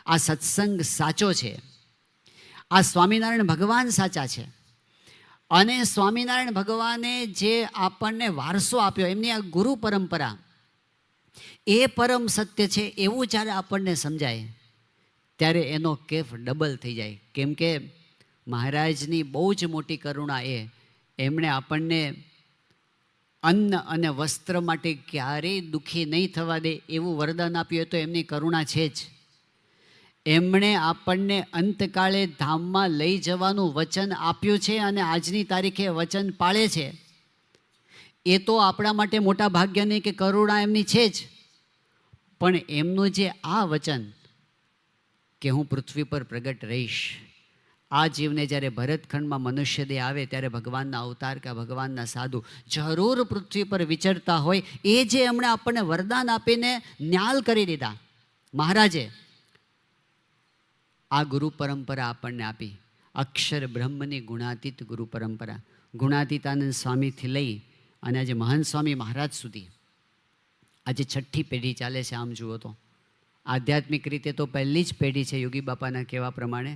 આ સત્સંગ સાચો છે, આ સ્વામિનારાયણ ભગવાન સાચા છે. અને સ્વામિનારાયણ ભગવાને જે આપણને વારસો આપ્યો, એમની આ ગુરુ પરંપરા, એ પરમ સત્ય છે એવું જ્યારે આપણને સમજાય ત્યારે એનો કેફ ડબલ થઈ જાય. કેમ કે મહારાજની બહુ જ મોટી કરુણા એમણે આપણને અન્ન અને વસ્ત્ર માટે ક્યારેય દુઃખી નહીં થવા દે એવું વરદાન આપ્યું, તો એમની કરુણા છે જ. એમણે આપણને અંતકાળે ધામમાં લઈ જવાનું વચન આપ્યું છે અને આજની તારીખે વચન પાળે છે. એ તો આપણા માટે મોટા ભાગ્યની કે કરુણા એમની છે જ. પણ એમનું જે આ વચન કે હું પૃથ્વી પર પ્રગટ રહીશ, આ જીવને જ્યારે ભરતખંડમાં મનુષ્ય દેહ આવે ત્યારે ભગવાનના અવતાર કે ભગવાનના સાધુ જરૂર પૃથ્વી પર વિચરતા હોય, એ જે એમણે આપણને વરદાન આપીને ન્યાલ કરી દીધા મહારાજે, આ ગુરુ પરંપરા આપણને આપી. અક્ષર બ્રહ્મની ગુણાતીત ગુરુ પરંપરા, ગુણાતીતાનંદ સ્વામીથી લઈ અને આજે મહંત સ્વામી મહારાજ સુધી આજે છઠ્ઠી પેઢી ચાલે છે. આમ જુઓ તો આધ્યાત્મિક રીતે તો પહેલી જ પેઢી છે યોગી બાપાના કહેવા પ્રમાણે,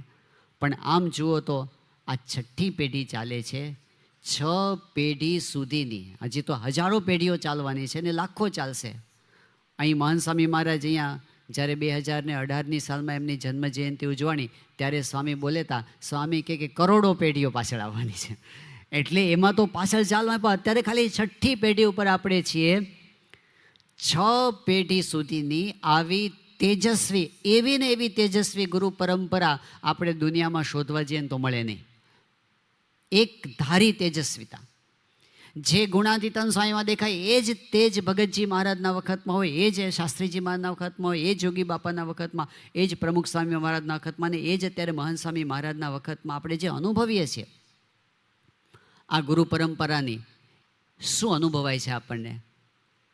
પણ આમ જુઓ તો આ છઠ્ઠી પેઢી ચાલે છે. 6 પેઢી સુધીની, હજી તો હજારો પેઢીઓ ચાલવાની છે ને લાખો ચાલશે. અહીં મહંત સ્વામી મહારાજ અહીંયા જ્યારે 2018ની સાલમાં એમની જન્મ જયંતિ ઉજવણી, ત્યારે સ્વામી બોલેતા, સ્વામી કે કરોડો પેઢીઓ પાછળ આવવાની છે. એટલે એમાં તો પાછળ ચાલવા, પણ અત્યારે ખાલી છઠ્ઠી પેઢી ઉપર આપણે છીએ. 6 પેઢી સુધીની આવી તેજસ્વી, એવી ને એવી તેજસ્વી ગુરુ પરંપરા આપણે દુનિયામાં શોધવા જઈએ તો મળે નહીં. એક ધારી તેજસ્વીતા જે ગુણાતીતાન સ્વામીમાં દેખાય, એ જ તેજ ભગતજી મહારાજના વખતમાં હોય, એ જ શાસ્ત્રીજી મહારાજના વખતમાં હોય, એ જ યોગી બાપાના વખતમાં, એ જ પ્રમુખ સ્વામી મહારાજના વખતમાં, ને એ જ અત્યારે મહંત સ્વામી મહારાજના વખતમાં આપણે જે અનુભવીએ છીએ આ ગુરુ પરંપરાની, શું અનુભવાય છે આપણને?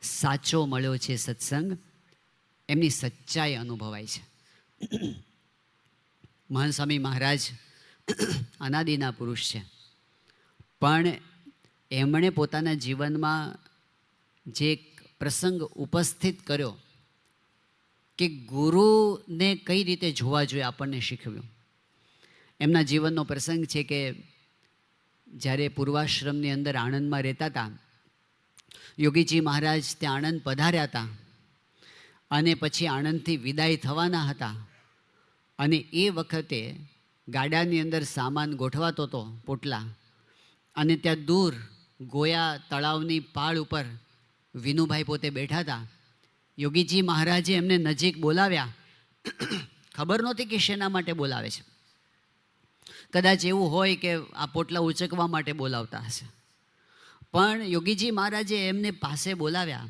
સાચો મળ્યો છે સત્સંગ, એમની સચ્ચાઈ અનુભવાય છે. મહંત સ્વામી મહારાજ અનાદિના પુરુષ છે, પણ એમણે પોતાના જીવનમાં જે એક પ્રસંગ ઉપસ્થિત કર્યો કે ગુરુને કઈ રીતે જોવા જોઈએ આપણને શીખવ્યું. એમના જીવનનો પ્રસંગ છે કે જ્યારે પૂર્વાશ્રમની અંદર આણંદમાં રહેતા હતા, યોગીજી મહારાજ ત્યાં આણંદ પધાર્યા હતા અને પછી આણંદથી વિદાય થવાના હતા. અને એ વખતે ગાડાની અંદર સામાન ગોઠવાતો હતો, પોટલા, અને ત્યાં દૂર ગોયા તળાવની પાળ ઉપર વિનુભાઈ પોતે બેઠા હતા. યોગીજી મહારાજે એમને નજીક બોલાવ્યા. ખબર નહોતી કે શેના માટે બોલાવે છે. કદાચ એવું હોય કે આ પોટલા ઉચકવા માટે બોલાવતા હશે, પણ યોગીજી મહારાજે એમને પાસે બોલાવ્યા.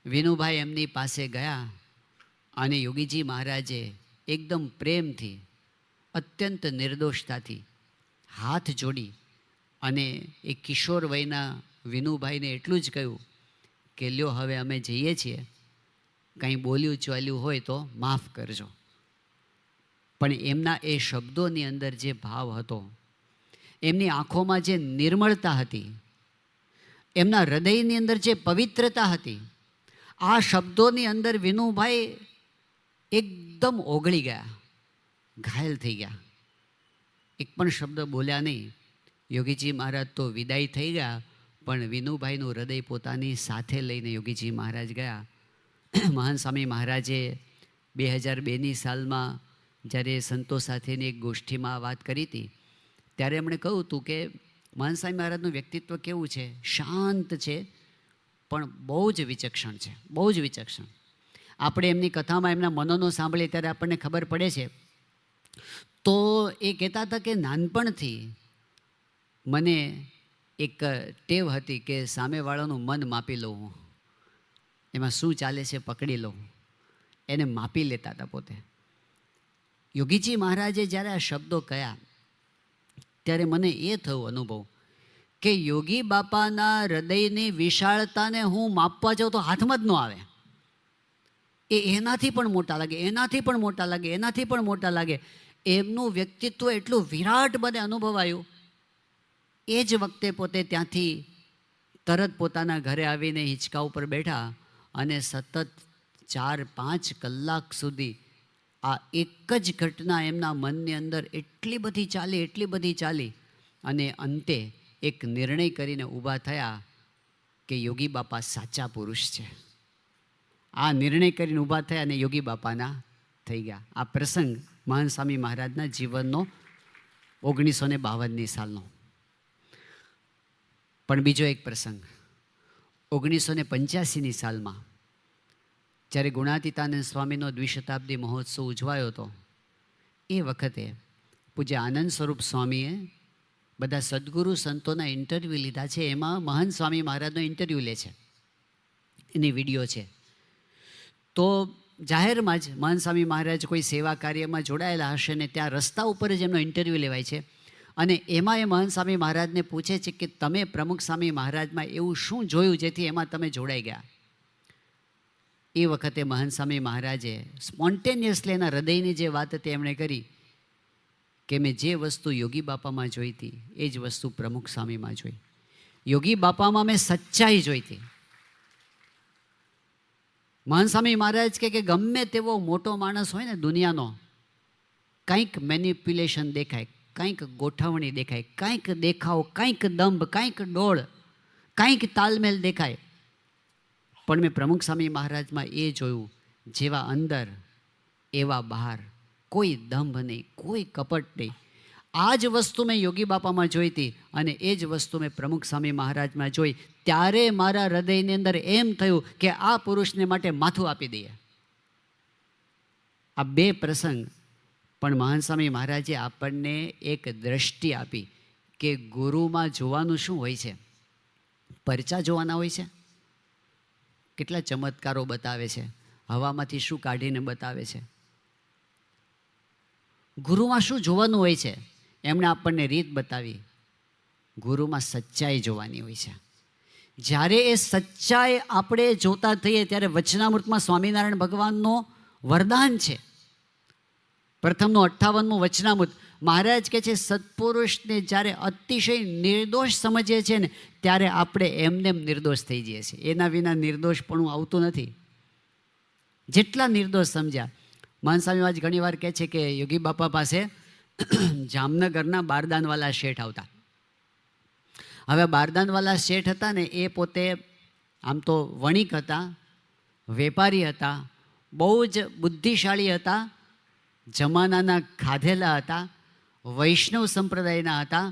વિનુભાઈ એમની પાસે ગયા અને યોગીજી મહારાજે એકદમ પ્રેમથી, અત્યંત નિર્દોષતાથી હાથ જોડી અને એ કિશોર વયના વિનુભાઈને એટલું જ કહ્યું કે લ્યો હવે અમે જઈએ છીએ, કંઈ બોલ્યું ચાલ્યું હોય તો માફ કરજો. પણ એમના એ શબ્દોની અંદર જે ભાવ હતો, એમની આંખોમાં જે નિર્મળતા હતી, એમના હૃદયની અંદર જે પવિત્રતા હતી, આ શબ્દોની અંદર વિનુભાઈ એકદમ ઓગળી ગયા, ઘાયલ થઈ ગયા. એક પણ શબ્દ બોલ્યા નહીં. યોગીજી મહારાજ તો વિદાય થઈ ગયા, પણ વિનુભાઈનું હૃદય પોતાની સાથે લઈને યોગીજી મહારાજ ગયા. મહાન સ્વામી મહારાજે 2002ની સાલમાં જ્યારે સંતો સાથેની એક ગોષ્ઠીમાં વાત કરી હતી, ત્યારે એમણે કહ્યું હતું કે મહાન સ્વામી મહારાજનું વ્યક્તિત્વ કેવું છે? શાંત છે, પણ બહુ જ વિચક્ષણ છે, બહુ જ વિચક્ષણ. આપણે એમની કથામાં એમના મનોનો સાંભળીએ ત્યારે આપણને ખબર પડે છે. તો એ કહેતા હતા કે નાનપણથી મને એક ટેવ હતી કે સામેવાળાનું મન માપી લઉં, હું એમાં શું ચાલે છે પકડી લઉં, એને માપી લેતા હતા પોતે. યોગીજી મહારાજે જ્યારે આ શબ્દો કહ્યા ત્યારે મને એ થયું અનુભવ કે યોગી બાપાના હૃદયની વિશાળતાને હું માપવા જાઉં તો હાથમાં જ ન આવે. એ એનાથી પણ મોટા લાગે, એનાથી પણ મોટા લાગે, એનાથી પણ મોટા લાગે. એમનું વ્યક્તિત્વ એટલું વિરાટ મને અનુભવાયું. એ જ વખતે પોતે ત્યાંથી તરત પોતાના ઘરે આવીને હિંચકા ઉપર બેઠા અને સતત 4-5 કલાક સુધી આ એક જ ઘટના એમના મનની અંદર એટલી બધી ચાલી અને અંતે એક નિર્ણય કરીને ઊભા થયા કે યોગી બાપા સાચા પુરુષ છે. આ નિર્ણય કરીને ઊભા થયા અને યોગી બાપાના થઈ ગયા. આ પ્રસંગ મહાન સ્વામી મહારાજના જીવનનો 1952 સાલનો. પણ બીજો એક પ્રસંગ 1985 સાલમાં જ્યારે ગુણાતીતાનંદ સ્વામીનો દ્વિશતાબ્દી મહોત્સવ ઉજવાયો હતો, એ વખતે પૂજ્ય આનંદ સ્વરૂપ સ્વામીએ બધા સદગુરુ સંતોના ઇન્ટરવ્યૂ લીધા છે. એમાં મહાન સ્વામી મહારાજનો ઇન્ટરવ્યૂ લે છે, એની વિડીયો છે. તો જાહેરમાં જ મહાન સ્વામી મહારાજ કોઈ સેવા કાર્યમાં જોડાયેલા હશે ને ત્યાં રસ્તા ઉપર જ એમનો ઇન્ટરવ્યૂ લેવાય છે. અને એમાં એ મહાન સ્વામી મહારાજને પૂછે છે કે તમે પ્રમુખ સ્વામી મહારાજમાં એવું શું જોયું જેથી એમાં તમે જોડાઈ ગયા? એ વખતે મહાન સ્વામી મહારાજે સ્પોન્ટેનિયસલી એના હૃદયની જે વાત હતી એમણે કરી કે મેં જે વસ્તુ યોગી બાપામાં જોઈ હતી એ જ વસ્તુ પ્રમુખ સ્વામીમાં જોઈ. યોગી બાપામાં મેં સચ્ચાઈ જોઈ હતી. મહાન સ્વામી મહારાજ કે ગમે તેવો મોટો માણસ હોય ને દુનિયાનો, કંઈક મેનિપ્યુલેશન દેખાય, કંઈક ગોઠવણી દેખાય, કંઈક દેખાવ, કંઈક દંભ, કંઈક ડોળ, કંઈક તાલમેલ દેખાય, પણ મેં પ્રમુખ સ્વામી મહારાજમાં એ જોયું, જેવા અંદર એવા બહાર, કોઈ દંભ નહીં, કોઈ કપટ નહીં. આ જ વસ્તુ મેં યોગી બાપામાં જોઈ હતી અને એ જ વસ્તુ મેં પ્રમુખ સ્વામી મહારાજમાં જોઈ. ત્યારે મારા હૃદયની અંદર એમ થયું કે આ પુરુષને માટે માથું આપી દઈએ. આ બે પ્રસંગ પણ મહાન સ્વામી મહારાજે આપણને એક દ્રષ્ટિ આપી કે ગુરુમાં જોવાનું શું હોય છે. પરચા જોવાના હોય છે, કેટલા ચમત્કારો બતાવે છે, હવામાંથી શું કાઢીને બતાવે છે. ગુરુમાં શું જોવાનું હોય છે, એમણે આપણને રીત બતાવી. ગુરુમાં સચ્ચાઈ જોવાની હોય છે. જ્યારે એ સચ્ચાઈ આપણે જોતા થઈએ ત્યારે વચનામૃતમાં સ્વામિનારાયણ ભગવાનનો વરદાન છે. પ્રથમનું 58મું વચનામૃત મહારાજ કહે છે સત્પુરુષને જ્યારે અતિશય નિર્દોષ સમજીએ છીએ ને ત્યારે આપણે એમને નિર્દોષ થઈ જઈએ છીએ. એના વિના નિર્દોષપણું આવતું નથી. જેટલા નિર્દોષ સમજ્યા. મહાન સ્વામી મહારાજ ઘણી વાર કહે છે કે યોગી બાપા પાસે જામનગરના બારદાનવાલા શેઠ આવતા. હવે બારદાનવાલા શેઠ હતા ને એ પોતે આમ તો વણિક હતા, વેપારી હતા, બહુ જ બુદ્ધિશાળી હતા, જમાનાના ખાધેલા હતા, વૈષ્ણવ સંપ્રદાયના હતા.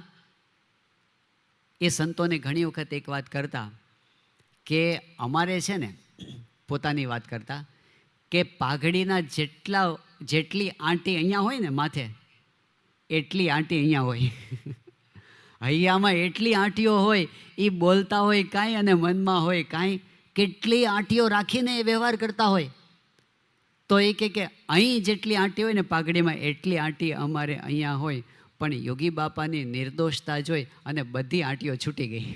એ સંતોને ઘણી વખત એક વાત કરતા કે અમારે છે ને, પોતાની વાત કરતા કે પાઘડીના જેટલી આંટી અહીંયા હોય ને માથે, એટલી આંટી અહીંયા હોય. હૈયામાં એટલી આંટીઓ હોય, એ બોલતા હોય કાંઈ અને મનમાં હોય કાંઈ. કેટલી આંટીઓ રાખીને એ વ્યવહાર કરતા હોય. તો એ કે અહીં જેટલી આંટી હોય ને પાઘડીમાં એટલી આંટી અમારે અહીંયા હોય. પણ યોગી બાપાની નિર્દોષતા જોઈ અને બધી આંટીઓ છૂટી ગઈ.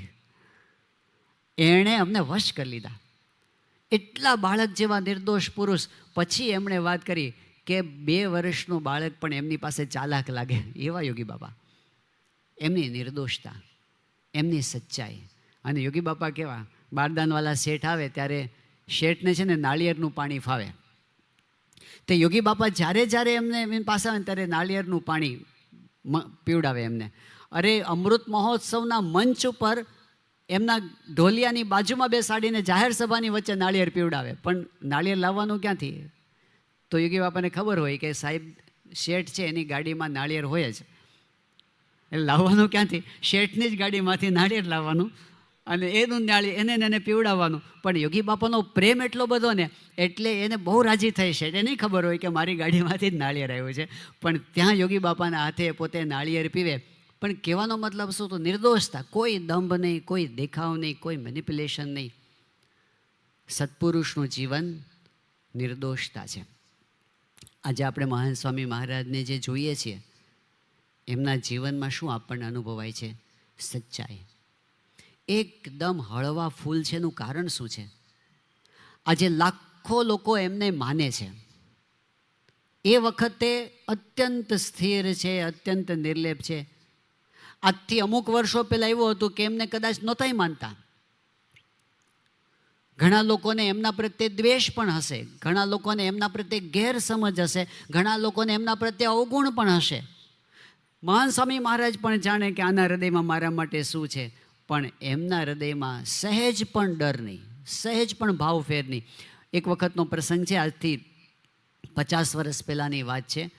એણે અમને વશ કરી લીધા. એટલા બાળક જેવા નિર્દોષ પુરુષ. પછી એમણે વાત કરી કે 2 વર્ષનું બાળક પણ એમની પાસે ચાલાક લાગે એવા યોગી બાપા. એમની નિર્દોષતા, એમની સચ્ચાઈ. અને યોગી બાપા કેવા, બારદાનવાલા શેઠ આવે ત્યારે શેઠને છે ને નાળિયેરનું પાણી ફાવે. તે યોગી બાપા જ્યારે એમને એમની પાસે આવે ત્યારે નાળિયેરનું પાણી પીવડાવે એમને. અરે અમૃત મહોત્સવના મંચ ઉપર એમના ઢોલિયાની બાજુમાં બેસાડીને જાહેર સભાની વચ્ચે નાળિયેર પીવડાવે. પણ નાળિયેર લાવવાનું ક્યાંથી? તો યોગી બાપાને ખબર હોય કે સાહેબ શેઠ છે એની ગાડીમાં નાળિયેર હોય જ, એટલે લાવવાનું ક્યાંથી? શેઠની જ ગાડીમાંથી નાળિયેર લાવવાનું અને એનું નાળિયેર એને પીવડાવવાનું. પણ યોગી બાપાનો પ્રેમ એટલો બધો ને એટલે એને બહુ રાજી થઈ છે. એને નહીં ખબર હોય કે મારી ગાડીમાંથી જ નાળિયેર આવ્યું છે, પણ ત્યાં યોગી બાપાના હાથે પોતે નાળિયેર પીવે. પણ કહેવાનો મતલબ શું? તો નિર્દોષતા, કોઈ દંભ નહીં, કોઈ દેખાવ નહીં, કોઈ મેનિપ્યુલેશન નહીં. સત્પુરુષનું જીવન નિર્દોષતા છે. આજે આપણે મહાન સ્વામી મહારાજને જે જોઈએ છીએ એમના જીવનમાં શું આપણને અનુભવાય છે? સચ્ચાઈ. એકદમ હળવા ફૂલ છે. એનું કારણ શું છે? આજે લાખો લોકો એમને માને છે. એ વખતે અત્યંત સ્થિર છે, અત્યંત નિર્લેપ છે. આજથી અમુક વર્ષો પહેલાં એવું હતું કે એમને કદાચ નહોતાય માનતા. ઘણા લોકોને એમના પ્રત્યે દ્વેષ પણ હશે, ઘણા લોકોને એમના પ્રત્યે ગેરસમજ હશે, ઘણા લોકોને એમના પ્રત્યે અવગુણ પણ હશે. મહાન સ્વામી મહારાજ પણ જાણે કે આના હૃદયમાં મારા માટે શું છે, પણ એમના હૃદયમાં સહેજ પણ ડર નહીં, સહેજ પણ ભાવફેર નહીં. એક વખતનો પ્રસંગ છે, આજથી 50 વર્ષ પહેલાંની વાત છે.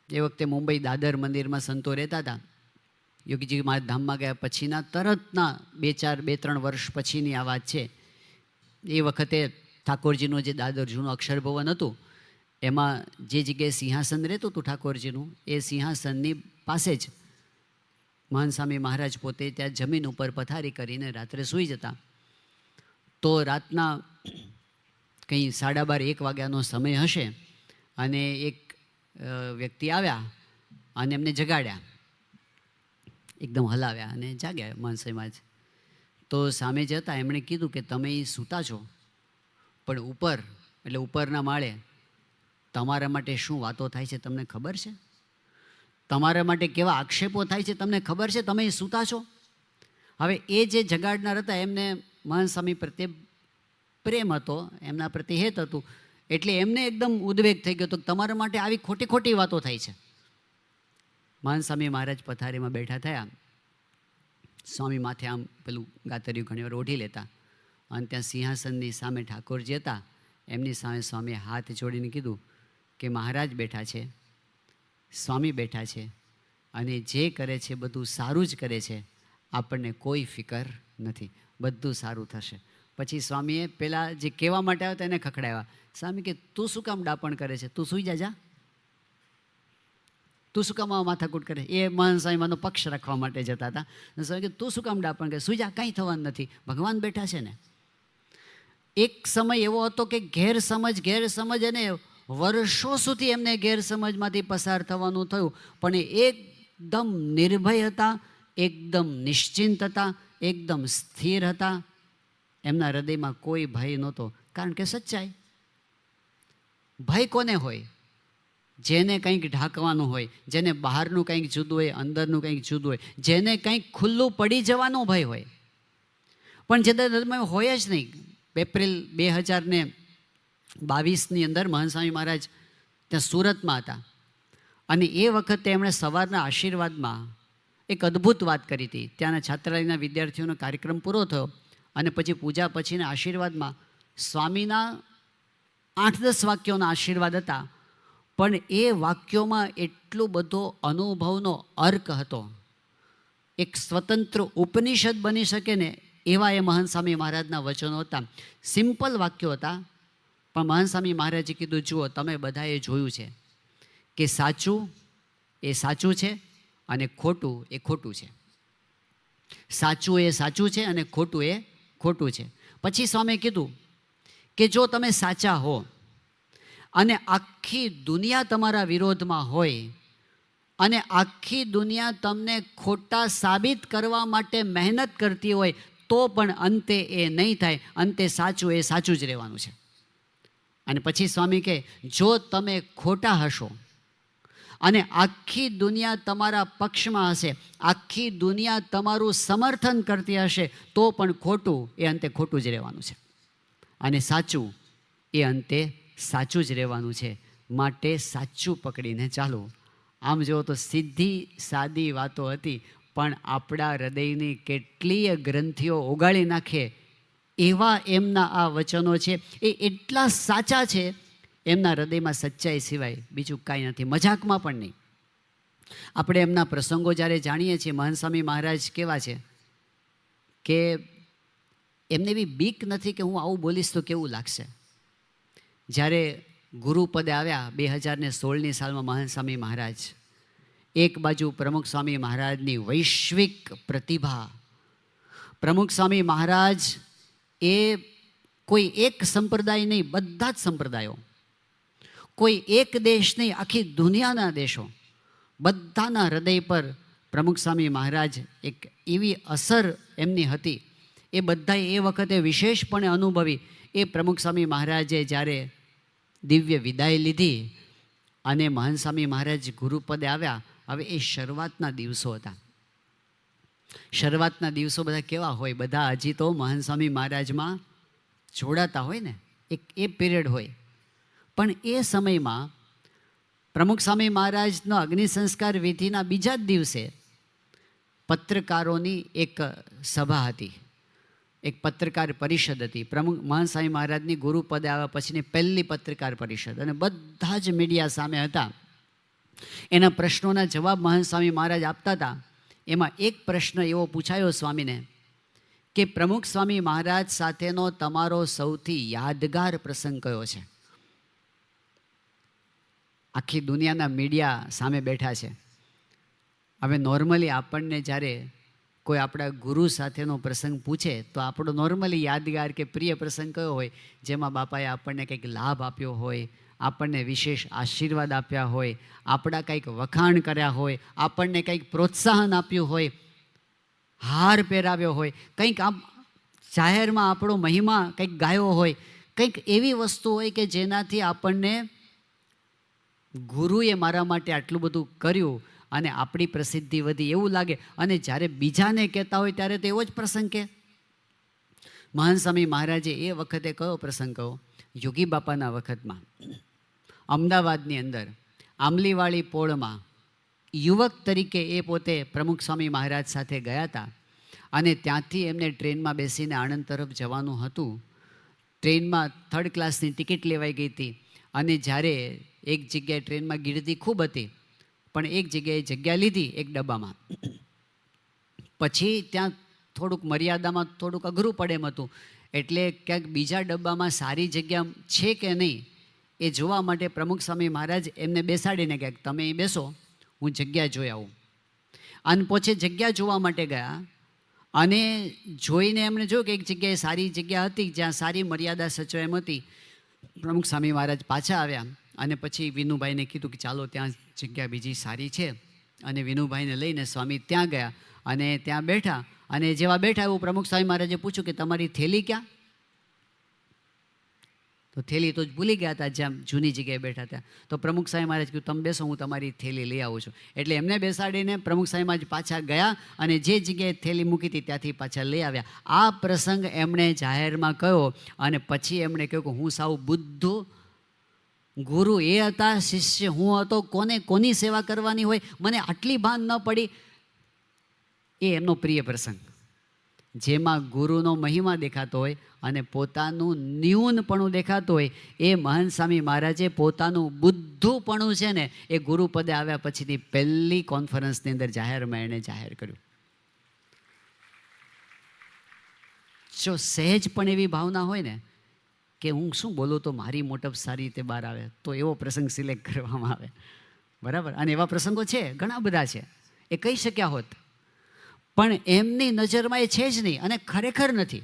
એ વખતે મુંબઈ દાદર મંદિરમાં સંતો રહેતા હતા. યોગીજી મહારાજ ધામમાં ગયા પછીના તરતના 2-3 વર્ષ પછીની આ વાત છે. એ વખતે ઠાકોરજીનું જે દાદર જૂનું અક્ષરભવન હતું, એમાં જે જગ્યાએ સિંહાસન રહેતું હતું ઠાકોરજીનું, એ સિંહાસનની પાસે જ મહાન સ્વામી મહારાજ પોતે ત્યાં જમીન ઉપર પથારી કરીને રાત્રે સૂઈ જતા. તો રાતના કંઈ 12:30-1 વાગ્યાનો સમય હશે, અને એક વ્યક્તિ આવ્યા અને એમને જગાડ્યા, એકદમ હલાવ્યા અને જાગ્યા મહાન સ્વામી મહારાજ. તો સામે જતા એમણે કીધું કે તમે સૂતા છો, પણ ઉપર એટલે ઉપરના માળે તમારા માટે શું વાતો થાય છે તમને ખબર છે? તમારા માટે કેવા આક્ષેપો થાય છે તમને ખબર છે? તમે સૂતા છો. હવે એ જે જગાડનાર હતા એમને મહાન સ્વામી પ્રત્યે પ્રેમ હતો, એમના પ્રત્યે હેત હતું, એટલે એમને એકદમ ઉદ્વેગ થઈ ગયો હતો કે તમારા માટે આવી ખોટી ખોટી વાતો થાય છે. મહાન સ્વામી મહારાજ પથારીમાં બેઠા થયા. સ્વામી માથે આમ પેલું ગાતર્યું ઘણીવાર ઓઢી લેતા, અને ત્યાં સિંહાસનની સામે ઠાકોરજી હતા. એમની સામે સ્વામીએ હાથ જોડીને કીધું કે મહારાજ બેઠા છે, સ્વામી બેઠા છે, અને જે કરે છે બધું સારું જ કરે છે, આપણને કોઈ ફિકર નથી, બધું સારું થશે. પછી સ્વામીએ પેલા જે કહેવા માટે આવ્યા હતા એને ખખડાવ્યા. સ્વામી કે તું શું કામ ડાપણ કરે છે, તું સૂઈ જા, તું શું કામ માથાકૂટ કરે? એ મહાન સ્વામીનો પક્ષ રાખવા માટે જતા હતા. સ્વામી કે તું શું કામ ડાપણ કરે, સૂઈ જા, કાંઈ થવાનું નથી, ભગવાન બેઠા છે ને. એક સમય એવો હતો કે ગેરસમજ અને વર્ષો સુધી એમને ગેરસમજમાંથી પસાર થવાનું થયું, પણ એ એકદમ નિર્ભય હતા, એકદમ નિશ્ચિંત હતા, એકદમ સ્થિર હતા. એમના હૃદયમાં કોઈ ભય નહોતો, કારણ કે સચ્ચાઈ. ભય કોને હોય? જેને કંઈક ઢાંકવાનું હોય, જેને બહારનું કંઈક જુદું હોય, અંદરનું કંઈક જુદું હોય, જેને કંઈક ખુલ્લું પડી જવાનો ભય હોય. પણ જે હૃદયમાં હોય જ નહીં. એપ્રિલ 2022ની અંદર મહાન સ્વામી મહારાજ ત્યાં સુરતમાં હતા, અને એ વખતે એમણે સવારના આશીર્વાદમાં એક અદ્ભુત વાત કરી હતી. ત્યાંના છાત્રાલયના વિદ્યાર્થીઓનો કાર્યક્રમ પૂરો થયો, અને પછી પૂજા પછીના આશીર્વાદમાં સ્વામીના 8-10 વાક્યોના આશીર્વાદ હતા, પણ એ વાક્યોમાં એટલો બધો અનુભવનો અર્ક હતો. એક સ્વતંત્ર ઉપનિષદ બની શકે ને એવા એ મહાન સ્વામી મહારાજના વચનો હતા. સિમ્પલ વાક્યો હતા, પણ મહાન સ્વામી મહારાજે કીધું, જુઓ તમે બધાએ જોયું છે કે સાચું એ સાચું છે અને ખોટું એ ખોટું છે. સાચું એ સાચું છે અને ખોટું એ ખોટું છે. પછી સ્વામીએ કીધું કે જો તમે સાચા હો અને આખી દુનિયા તમારા વિરોધમાં હોય, અને આખી દુનિયા તમને ખોટા સાબિત કરવા માટે મહેનત કરતી હોય, તો પણ અંતે એ નહીં થાય. અંતે સાચું એ સાચું જ રહેવાનું છે. અને પછી સ્વામી કહે, જો તમે ખોટા હશો અને આખી દુનિયા તમારા પક્ષમાં હશે, આખી દુનિયા તમારું સમર્થન કરતી હશે, તો પણ ખોટું એ અંતે ખોટું જ રહેવાનું છે, અને સાચું એ અંતે સાચું જ રહેવાનું છે. માટે સાચું પકડીને ચાલો. આમ જુઓ તો સીધી સાદી વાતો હતી, પણ આપણા હૃદયની કેટલીય ગ્રંથિઓ ઓગાળી નાખે એવા એમના આ વચનો છે. એ એટલા સાચા છે, એમના હૃદયમાં સચ્ચાઈ સિવાય બીજું કાંઈ નથી, મજાકમાં પણ નહીં. આપણે એમના પ્રસંગો જ્યારે જાણીએ છીએ, મહાન સ્વામી મહારાજ કેવા છે કે એમને એવી બીક નથી કે હું આવું બોલીશ તો કેવું લાગશે. જ્યારે ગુરુપદે આવ્યા 2016ની સાલમાં મહાન સ્વામી મહારાજ, એક બાજુ પ્રમુખ સ્વામી મહારાજની વૈશ્વિક પ્રતિભા. પ્રમુખ સ્વામી મહારાજ એ કોઈ એક સંપ્રદાય નહીં, બધા જ સંપ્રદાયો, કોઈ એક દેશ નહીં, આખી દુનિયાના દેશો, બધાના હૃદય પર પ્રમુખ સ્વામી મહારાજ એક એવી અસર એમની હતી. એ બધાએ એ વખતે વિશેષપણે અનુભવી. એ પ્રમુખ સ્વામી મહારાજે જ્યારે દિવ્ય વિદાય લીધી અને મહાન સ્વામી મહારાજ ગુરુપદે આવ્યા, હવે એ શરૂઆતના દિવસો હતા. શરૂઆતના દિવસો બધા કેવા હોય? બધા હજી તો મહાન સ્વામી મહારાજમાં જોડાતા હોય ને, એ પિરિયડ હોય. પણ એ સમયમાં પ્રમુખ સ્વામી મહારાજનો અગ્નિ સંસ્કાર વિધિના બીજા જ દિવસે પત્રકારોની એક સભા હતી, એક પત્રકાર પરિષદ હતી. પ્રમુખ મહંત સ્વામી મહારાજની ગુરુપદે આવ્યા પછીની પહેલી પત્રકાર પરિષદ, અને બધા જ મીડિયા સામે હતા. એના પ્રશ્નોના જવાબ મહંત સ્વામી મહારાજ આપતા હતા. એમાં એક પ્રશ્ન એવો પૂછાયો સ્વામીને કે પ્રમુખ સ્વામી મહારાજ સાથેનો તમારો સૌથી યાદગાર પ્રસંગ કયો છે? આખી દુનિયાના મીડિયા સામે બેઠા છે. હવે નોર્મલી આપણને જ્યારે કોઈ આપણા ગુરુ સાથેનો પ્રસંગ પૂછે તો આપણો નોર્મલી યાદગાર કે પ્રિય પ્રસંગ કયો હોય, જેમાં બાપાએ આપણને કંઈક લાભ આપ્યો હોય, આપણને વિશેષ આશીર્વાદ આપ્યા હોય, આપણા કંઈક વખાણ કર્યા હોય, આપણને કંઈક પ્રોત્સાહન આપ્યું હોય, હાર પહેરાવ્યો હોય, કંઈક આમ જાહેરમાં આપણો મહિમા કંઈક ગાયો હોય, કંઈક એવી વસ્તુ હોય કે જેનાથી આપણને ગુરુએ મારા માટે આટલું બધું કર્યું અને આપણી પ્રસિદ્ધિ વધી એવું લાગે. અને જ્યારે બીજાને કહેતા હોય ત્યારે તો એવો જ પ્રસંગ કે. મહંત સ્વામી મહારાજે એ વખતે કયો પ્રસંગ કહો? યોગી બાપાના વખતમાં અમદાવાદની અંદર આંબલીવાળી પોળમાં યુવક તરીકે એ પોતે પ્રમુખ સ્વામી મહારાજ સાથે ગયા હતા. અને ત્યાંથી એમને ટ્રેનમાં બેસીને આણંદ તરફ જવાનું હતું. ટ્રેનમાં 3rd ક્લાસની ટિકિટ લેવાઈ ગઈ હતી. અને જ્યારે એક જગ્યાએ ટ્રેનમાં ગીર્દી ખૂબ હતી, પણ એક જગ્યાએ જગ્યા લીધી એક ડબ્બામાં. પછી ત્યાં થોડુંક મર્યાદામાં થોડુંક અઘરું પડે એમ હતું, એટલે ક્યાંક બીજા ડબ્બામાં સારી જગ્યા છે કે નહીં એ જોવા માટે પ્રમુખ સ્વામી મહારાજ એમને બેસાડીને ગયા, તમે અહીં બેસો, હું જગ્યા જોઈ આવું. અને પછી જગ્યા જોવા માટે ગયા અને જોઈને એમણે જોયું કે એક જગ્યાએ સારી જગ્યા હતી જ્યાં સારી મર્યાદા સચવાય એમ હતી. પ્રમુખ સ્વામી મહારાજ પાછા આવ્યા અને પછી વિનુભાઈને કીધું કે ચાલો ત્યાં જગ્યા બીજી સારી છે. અને વિનુભાઈને લઈને સ્વામી ત્યાં ગયા અને ત્યાં બેઠા. અને જેવા બેઠા એવું પ્રમુખ સ્વામી મહારાજે પૂછ્યું કે તમારી થેલી ક્યાં? તો થેલી તો ભૂલી ગયા હતા જ્યાં જૂની જગ્યાએ બેઠા હતા. તો પ્રમુખ સ્વામી મહારાજ કીધું તમે બેસો, હું તમારી થેલી લઈ આવું છું. એટલે એમને બેસાડીને પ્રમુખ સ્વામી મહારાજ પાછા ગયા અને જે જગ્યાએ થેલી મૂકી હતી ત્યાંથી પાછા લઈ આવ્યા. આ પ્રસંગ એમણે જાહેરમાં કહ્યો અને પછી એમણે કહ્યું કે હું સાવ બુદ્ધુ, ગુરુ એ હતા, શિષ્ય હું હતો, કોને કોની સેવા કરવાની હોય મને આટલી ભાન ન પડી. એ એમનો પ્રિય પ્રસંગ, જેમાં ગુરુનો મહિમા દેખાતો હોય અને પોતાનું ન્યૂનપણું દેખાતું હોય. એ મહંત સ્વામી મહારાજે પોતાનું બુદ્ધુપણું છે ને એ ગુરુપદે આવ્યા પછીની પહેલી કોન્ફરન્સની અંદર જાહેરમાં એણે જાહેર કર્યું. જો સહેજ પણ એવી ભાવના હોય ને કે હું શું બોલું તો મારી મોટપ સારી રીતે બહાર આવે, તો એવો પ્રસંગ સિલેક્ટ કરવામાં આવે. બરાબર? અને એવા પ્રસંગો છે, ઘણા બધા છે, એ કહી શક્યા હોત, પણ એમની નજરમાં એ છે જ નહીં અને ખરેખર નથી.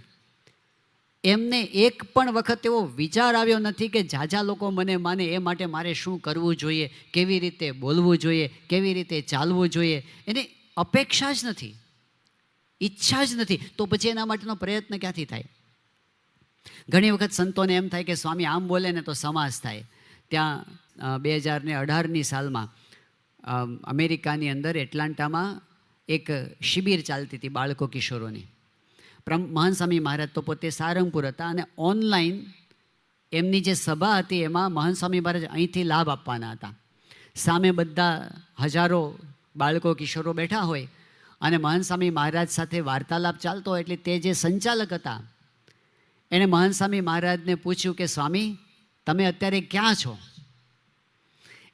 એમને એક પણ વખત એવો વિચાર આવ્યો નથી કે ઝાઝા લોકો મને માને એ માટે મારે શું કરવું જોઈએ, કેવી રીતે બોલવું જોઈએ, કેવી રીતે ચાલવું જોઈએ. એની અપેક્ષા જ નથી, ઈચ્છા જ નથી. તો પછી એના માટેનો પ્રયત્ન ક્યાંથી થાય? ઘણી વખત સંતોને એમ થાય કે સ્વામી આમ બોલે ને તો સમાસ થાય. ત્યાં 2018ની સાલમાં અમેરિકાની અંદર એટલાન્ટામાં એક શિબિર ચાલતી હતી બાળકો કિશોરોની. મહંત સ્વામી મહારાજ તો પોતે સારંગપુર હતા અને ઓનલાઈન એમની જે સભા હતી એમાં મહંત સ્વામી મહારાજ અહીંથી લાભ આપવાના હતા. સામે બધા હજારો બાળકો કિશોરો બેઠા હોય અને મહંત સ્વામી મહારાજ સાથે વાર્તાલાપ ચાલતો હોય. એટલે તે જે સંચાલક હતા એણે મહંત સ્વામી મહારાજને પૂછ્યું કે સ્વામી તમે અત્યારે ક્યાં છો?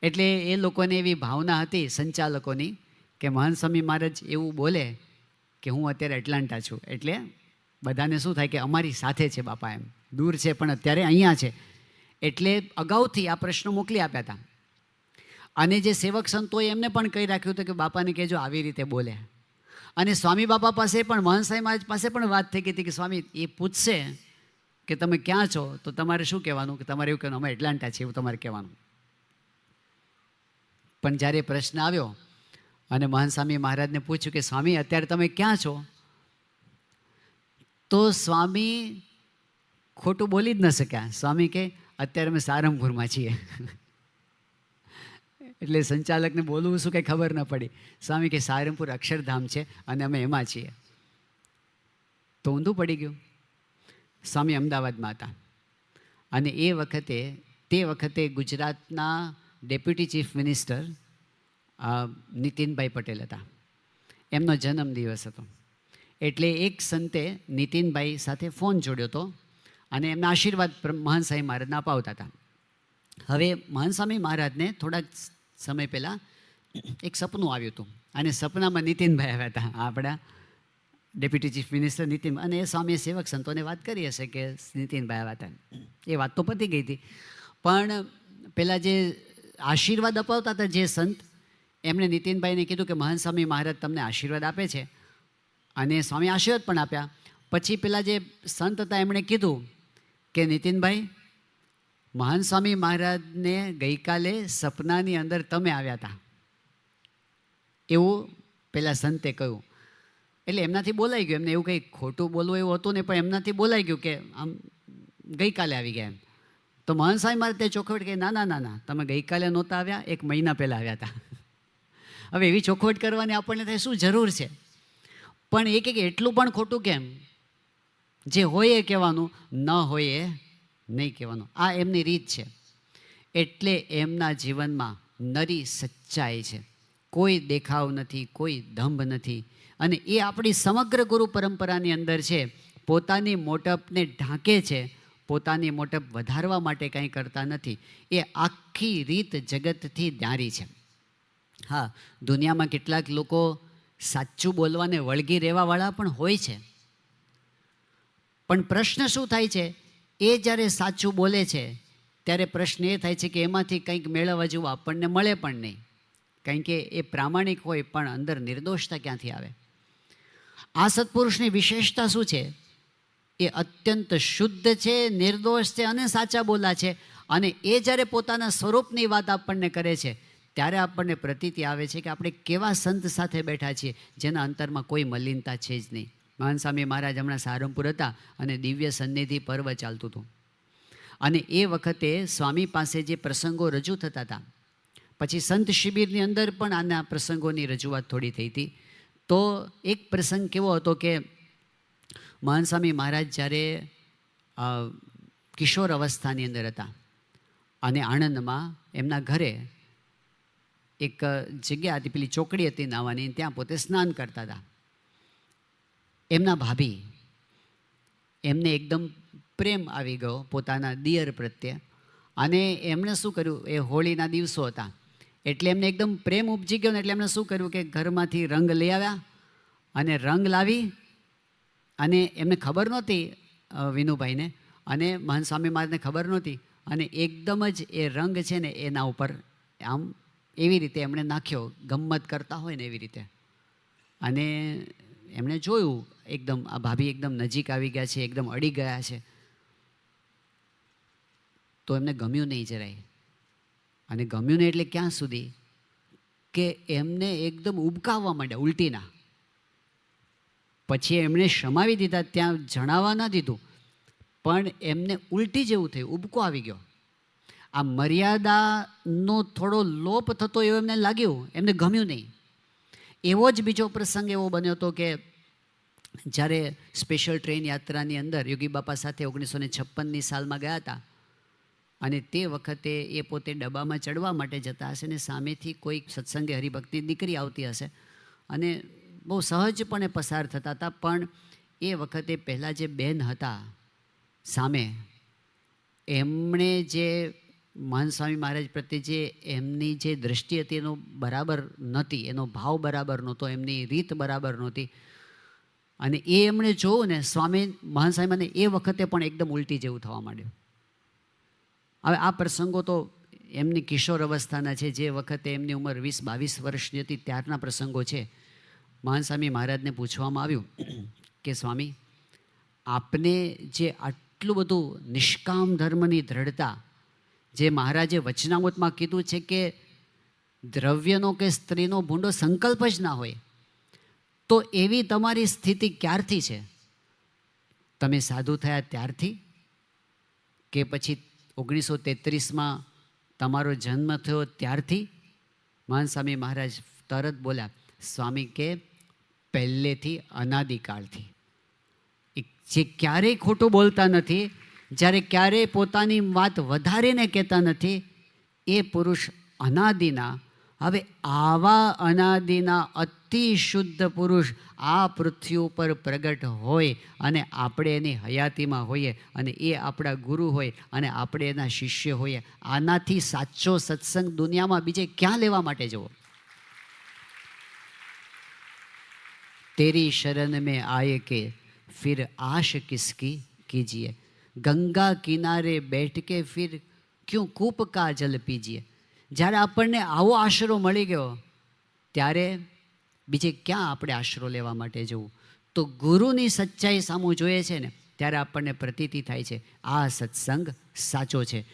એટલે એ લોકોને એવી ભાવના હતી સંચાલકોની કે મહંત સ્વામી મહારાજ એવું બોલે કે હું અત્યારે એટલાન્ટા છું, એટલે બધાને શું થાય કે અમારી સાથે છે બાપા, એમ દૂર છે પણ અત્યારે અહીંયા છે. એટલે અગાઉથી આ પ્રશ્નો મોકલી આપ્યા હતા. અને જે સેવક સંતોએ એમને પણ કહી રાખ્યું હતું કે બાપાને કહેજો આવી રીતે બોલે. અને સ્વામી બાપા પાસે પણ મહંત સ્વામી મહારાજ પાસે પણ વાત થઈ ગઈ હતી કે સ્વામી એ પૂછશે કે તમે ક્યાં છો તો તમારે શું કહેવાનું, કે તમારે એવું કહેવાનું અમે એટલાન્ટા છીએ એવું તમારે કહેવાનું. પણ જ્યારે પ્રશ્ન આવ્યો અને મહંત સ્વામી મહારાજને પૂછ્યું કે સ્વામી અત્યારે તમે ક્યાં છો, તો સ્વામી ખોટું બોલી જ ન શક્યા. સ્વામી કે અત્યારે અમે સારંગપુરમાં છીએ. એટલે સંચાલકને બોલવું શું કંઈ ખબર ન પડી. સ્વામી કે સારંગપુર અક્ષરધામ છે અને અમે એમાં છીએ. તો ઊંધું પડી ગયું. સ્વામી અમદાવાદમાં હતા અને તે વખતે ગુજરાતના deputy chief minister Nitinbhai Patel હતા. એમનો જન્મદિવસ હતો. એટલે એક સંતે નીતિનભાઈ સાથે ફોન જોડ્યો હતો અને એમના આશીર્વાદ મહંત સ્વામી મહારાજને અપાવતા હતા. હવે મહંત સ્વામી મહારાજને થોડાક સમય પહેલાં એક સપનું આવ્યું હતું અને સપનામાં નીતિનભાઈ આવ્યા હતા, આપણા ડેપ્યુટી ચીફ મિનિસ્ટર નીતિન. અને એ સ્વામી સેવક સંતોને વાત કરી હશે કે નીતિનભાઈ આવ્યા હતા. એ વાત તો પતી ગઈ હતી, પણ પેલા જે આશીર્વાદ અપાવતા હતા જે સંત, એમણે નીતિનભાઈને કીધું કે મહંત સ્વામી મહારાજ તમને આશીર્વાદ આપે છે, અને સ્વામી આશીર્વાદ પણ આપ્યા. પછી પેલા જે સંત હતા એમણે કીધું કે નીતિનભાઈ, મહંત સ્વામી મહારાજને ગઈકાલે સપનાની અંદર તમે આવ્યા હતા, એવું પેલા સંતે કહ્યું. એટલે એમનાથી બોલાઈ ગયું, એમને એવું કંઈ ખોટું બોલવું એવું હતું ને, પણ એમનાથી બોલાઈ ગયું કે આમ ગઈકાલે આવી ગયા એમ. તો મહંત સ્વામી મહારાજ તે ચોખવટ કહી, ના ના ના ના, તમે ગઈકાલે નહોતા આવ્યા, 1 મહિના પહેલાં આવ્યા હતા. હવે એવી ચોખવટ કરવાની આપણને થાય શું જરૂર છે? પણ એ કે એટલું પણ ખોટું કેમ? જે હોય એ કહેવાનું, ન હોય એ નહીં કહેવાનું. આ એમની રીત છે. એટલે એમના જીવનમાં નરી સચ્ચાઈ છે. કોઈ દેખાવ નથી, કોઈ દંભ નથી. અને એ આપણી સમગ્ર ગુરુ પરંપરાની અંદર છે. પોતાની મોટપને ઢાંકે છે, પોતાની મોટપ વધારવા માટે કંઈ કરતા નથી. એ આખી રીત જગતથી ન્યારી છે. હા, દુનિયામાં કેટલાક લોકો સાચું બોલવાને વળગી રહેવાવાળા પણ હોય છે, પણ પ્રશ્ન શું થાય છે? એ જ્યારે સાચું બોલે છે ત્યારે પ્રશ્ન એ થાય છે કે એમાંથી કંઈક મેળવવા જેવું આપણને મળે પણ નહીં, કારણ કે એ પ્રામાણિક હોય પણ અંદર નિર્દોષતા ક્યાંથી આવે? આ સત્પુરુષની વિશેષતા શું છે? એ અત્યંત શુદ્ધ છે, નિર્દોષ છે અને સાચા બોલા છે. અને એ જ્યારે પોતાના સ્વરૂપની વાત આપણને કરે છે ત્યારે આપણને પ્રતીતિ આવે છે કે આપણે કેવા સંત સાથે બેઠા છીએ, જેના અંતરમાં કોઈ મલિનતા છે જ નહીં. મહંત સ્વામી મહારાજ હમણાં સારંગપુર હતા અને દિવ્ય સન્નિધિ પર્વ ચાલતું હતું. અને એ વખતે સ્વામી પાસે જે પ્રસંગો રજૂ થતા હતા, પછી સંત શિબિરની અંદર પણ આના પ્રસંગોની રજૂઆત થોડી થઈ હતી. તો એક પ્રસંગ કેવો હતો કે મહંત સ્વામી મહારાજ જ્યારે કિશોર અવસ્થાની અંદર હતા અને આણંદમાં એમના ઘરે એક જગ્યા હતી, પેલી ચોકડી હતી નાવાની, ત્યાં પોતે સ્નાન કરતા હતા. એમના ભાભી, એમને એકદમ પ્રેમ આવી ગયો પોતાના દિયર પ્રત્યે, અને એમણે શું કર્યું, એ હોળીના દિવસો હતા એટલે એમને એકદમ પ્રેમ ઉપજી ગયો ને, એટલે એમણે શું કર્યું કે ઘરમાંથી રંગ લઈ આવ્યા અને રંગ લાવી, અને એમને ખબર નહોતી વિનુભાઈને, અને મહંત સ્વામી મહારાજને ખબર નહોતી, અને એકદમ જ એ રંગ છે ને એના ઉપર આમ એવી રીતે એમણે નાખ્યો, ગમ્મત કરતા હોય ને એવી રીતે. અને એમણે જોયું એકદમ આ ભાભી એકદમ નજીક આવી ગયા છે, એકદમ અડી ગયા છે, તો એમને ગમ્યું નહીં જરાય. અને ગમ્યું નહીં એટલે ક્યાં સુધી કે એમને એકદમ ઉબકાવવા માંડ્યા ઉલટીના. પછી એમણે શમાવી દીધા, ત્યાં જણાવવા ના દીધું, પણ એમને ઉલટી જેવું થયું, ઉબકો આવી ગયો. આ મર્યાદાનો થોડો લોપ થતો એવું એમને લાગ્યું, એમને ગમ્યું નહીં. એવો જ બીજો પ્રસંગ એવો બન્યો હતો કે જ્યારે સ્પેશિયલ ટ્રેન યાત્રાની અંદર યોગી બાપા સાથે 1956ની સાલમાં ગયા હતા, અને તે વખતે એ પોતે ડબ્બામાં ચડવા માટે જતા હશે ને સામેથી કોઈક સત્સંગે હરિભક્તની દીકરી આવતી હશે અને બહુ સહજપણે પસાર થતા હતા. પણ એ વખતે પહેલાં જે બેન હતા સામે, એમણે જે મહંત સ્વામી મહારાજ પ્રત્યે જે એમની જે દૃષ્ટિ હતી એનો બરાબર નહોતી, એનો ભાવ બરાબર નહોતો, એમની રીત બરાબર નહોતી. અને એ એમણે જોયું ને સ્વામી મહંત સ્વામીને એ વખતે પણ એકદમ ઉલટી જેવું થવા માંડ્યું. હવે આ પ્રસંગો તો એમની કિશોર અવસ્થાના છે, જે વખતે એમની ઉંમર 20-22 વર્ષની હતી ત્યારના પ્રસંગો છે. મહંત સ્વામી મહારાજને પૂછવામાં આવ્યું કે સ્વામી, આપને જે આટલું બધું નિષ્કામ ધર્મની દ્રઢતા, જે મહારાજે વચનામૃતમાં કીધું છે કે દ્રવ્યનો કે સ્ત્રીનો ભૂંડો સંકલ્પ જ ના હોય, તો એવી તમારી સ્થિતિ ક્યારથી છે? તમે સાધુ થયા ત્યારથી કે પછી 1933માં તમારો જન્મ થયો ત્યારથી? મહંત સ્વામી મહારાજ તરત બોલ્યા, સ્વામી કે પહેલેથી, અનાદિકાળથી. જે ક્યારેય ખોટું બોલતા નથી, જ્યારે ક્યારેય પોતાની વાત વધારીને કહેતા નથી, એ પુરુષ અનાદિના. હવે આવા અનાદિના અતિ શુદ્ધ પુરુષ આ પૃથ્વી ઉપર પ્રગટ હોય અને આપણે એની હયાતીમાં હોઈએ અને એ આપણા ગુરુ હોય અને આપણે એના શિષ્ય હોઈએ, આનાથી સાચો સત્સંગ દુનિયામાં બીજે ક્યાં લેવા માટે જવો? તેરી શરણ મેં આયે કે फिर आश किसकी कीजिए, गंगा किनारे बैठ के फिर क्यों कूप का जल पीजिए. જ્યારે આપણને આવો આશરો મળી ગયો ત્યારે બીજે ક્યાં આપણે આશરો લેવા માટે જવું? તો ગુરુની સચ્ચાઈ સામું જોઈએ છે ને ત્યારે આપણને પ્રતીતિ થાય છે આ સત્સંગ સાચો છે.